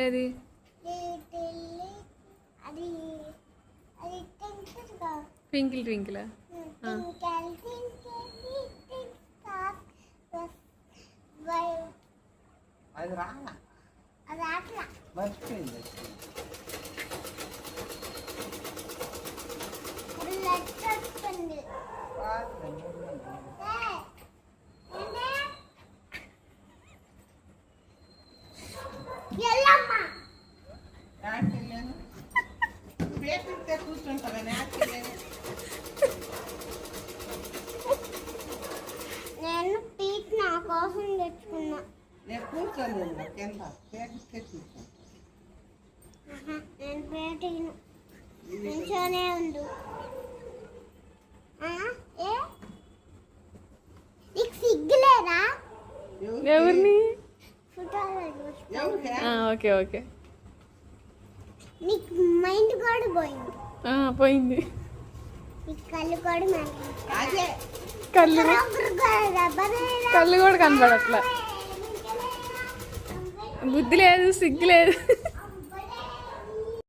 ఏది ట్వింకిల్ ట్వింకిలా అది రాలా మర్చిపోయింది. నేను పీక్ నా కోసం తెచ్చుకున్నా. నేను కూర్చోలేదు కింద పేటిస్తే కూర్చో. నేను పేటిను నిల్చోనే ఉండు. నీకు సిగ్గులేదా? ఎవరిని? Okay okay. నీకు మైండ్ కూడా పోయింది. పోయింది. నీకు కళ్ళు కూడా కళ్ళు కూడా కనపడట్లా. బుద్ధి లేదు, సిగ్గు లేదు.